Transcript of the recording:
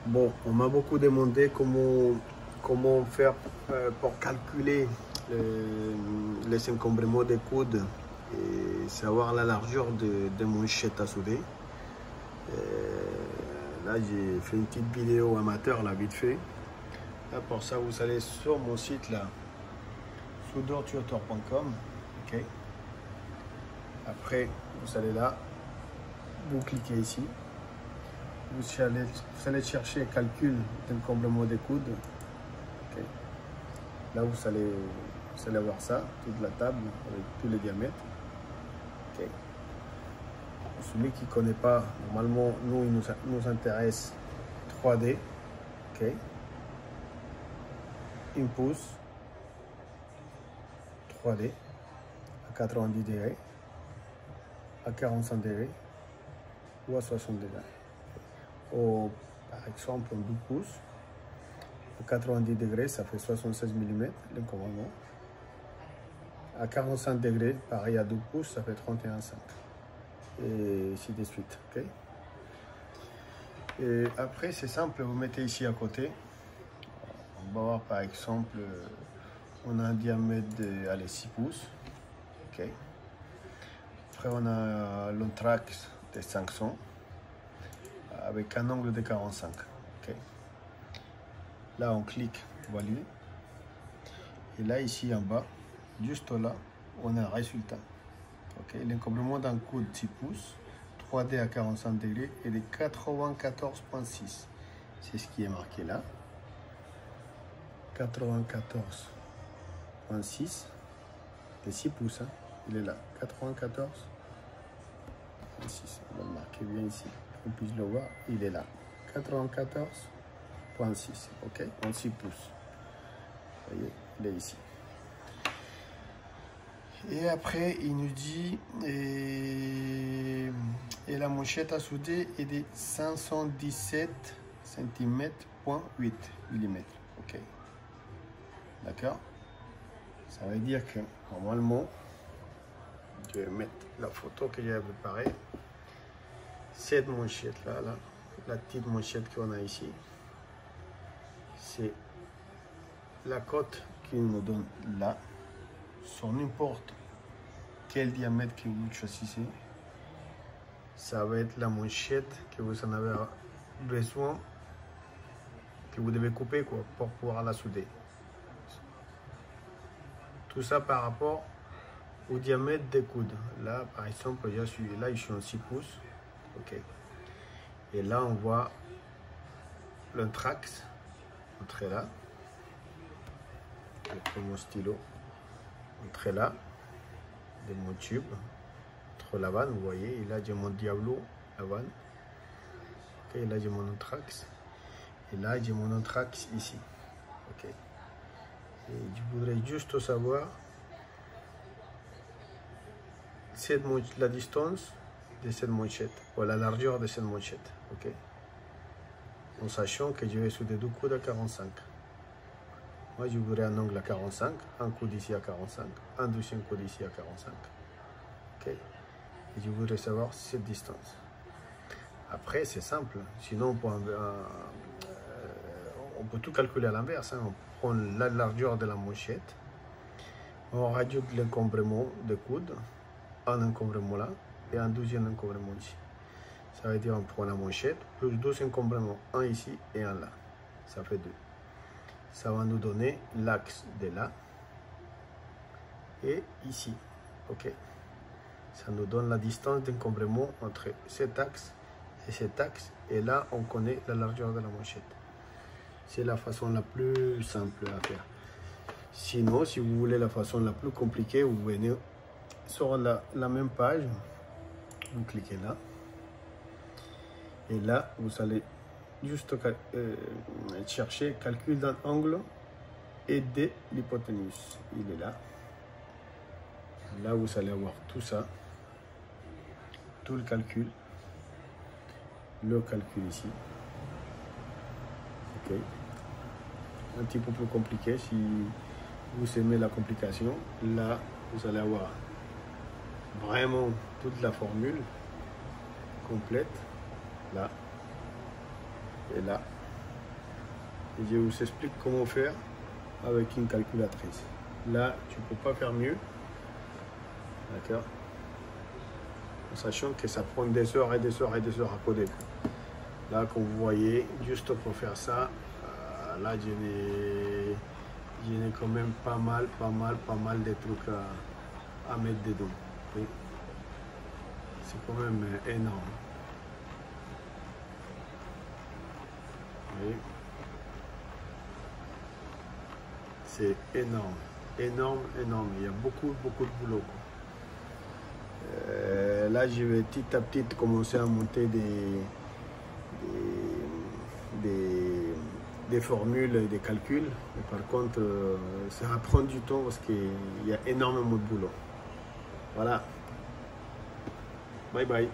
Bon, on m'a beaucoup demandé comment faire pour calculer les encombrements des coudes et savoir la largeur de mon manchette à souder. Là, j'ai fait une petite vidéo amateur, là, vite fait. Là, pour ça, vous allez sur mon site, là, soudurtutor.com. Ok. Après, vous allez là, vous cliquez ici. Vous allez chercher calcul d'encombrement des coudes. Okay. Là, vous allez voir ça, toute la table avec tous les diamètres. Okay. Celui qui ne connaît pas, normalement, il nous intéresse 3D. Okay. 1 pouce, 3D, à 90 degrés, à 45 degrés ou à 60 degrés. Ou, par exemple, en 12 pouces, à 90 degrés, ça fait 76 mm l'encombrement. À 45 degrés, pareil à 12 pouces, ça fait 31,5. Et ainsi de suite. Okay. Et après, c'est simple, vous mettez ici à côté. On va voir par exemple, on a un diamètre de 6 pouces. Okay. Après, on a l'Ontrax de 500 avec un angle de 45. Okay. Là, on clique Value. Et là, ici en bas, juste là, on a un résultat. Okay. L'encombrement d'un coude 6 pouces, 3D à 45 degrés et de 94,6. C'est ce qui est marqué là. 94,6 de 6 pouces. Hein. Il est là. 94,6. On va le marquer bien ici. On puisse le voir. Il est là. 94,6. Ok. En 6 pouces. Vous voyez, il est ici. Et après, il nous dit et la manchette à souder est de 517 cm,8 mm. Ok. D'accord. Ça veut dire que normalement, je vais mettre la photo que j'ai préparée. Cette manchette là, la petite manchette qu'on a ici, c'est la cote qu'il nous donne là. Sur n'importe quel diamètre que vous choisissez, ça va être la manchette que vous en avez besoin, que vous devez couper quoi, pour pouvoir la souder. Tout ça par rapport au diamètre des coudes. Là, par exemple, je suis en 6 pouces. Ok. Et là, on voit l'Ontrax entrer là. Je prends mon stylo. Entrer là, de mon tube, entre la vanne, vous voyez, et là j'ai mon Diablo, la vanne. Okay, là j'ai mon Ontrax. Et là j'ai mon Ontrax ici. Ok. Et je voudrais juste savoir la distance de cette manchette, ou la largeur de cette manchette. Ok. En sachant que je vais souder deux coudes à 45. Moi, je voudrais un angle à 45, un coude ici à 45, un deuxième coude ici à 45. Ok. Et je voudrais savoir cette distance. Après, c'est simple. Sinon, on peut tout calculer à l'inverse. Hein. On prend la largeur de la manchette. On rajoute l'encombrement de coude. Un encombrement là et un deuxième encombrement ici. Ça veut dire qu'on prend la manchette plus deux encombrements, un ici et un là. Ça fait 2. Ça va nous donner l'axe de là et ici. Ok. Ça nous donne la distance d'encombrement entre cet axe et cet axe. Et là, on connaît la largeur de la manchette. C'est la façon la plus simple à faire. Sinon, si vous voulez la façon la plus compliquée, vous venez sur la même page. Vous cliquez là. Et là, vous allez juste chercher calcul d'un angle et de l'hypoténuse. Il est là. Là, vous allez avoir tout ça. Tout le calcul. Le calcul ici. Ok. Un petit peu plus compliqué. Si vous aimez la complication, là, vous allez avoir vraiment toute la formule complète. Là. Et là. Et je vous explique comment faire avec une calculatrice. Là, tu ne peux pas faire mieux. D'accord? En sachant que ça prend des heures et des heures et des heures à coder. Là, comme vous voyez, juste pour faire ça, là, je n'ai quand même pas mal de trucs à mettre dedans. Oui. C'est quand même énorme. Oui. C'est énorme. Énorme. Il y a beaucoup de boulot. Là, je vais petit à petit commencer à monter des formules et des calculs. Mais par contre, ça va prendre du temps parce qu'il y a énormément de boulot. Voilà. Bye bye.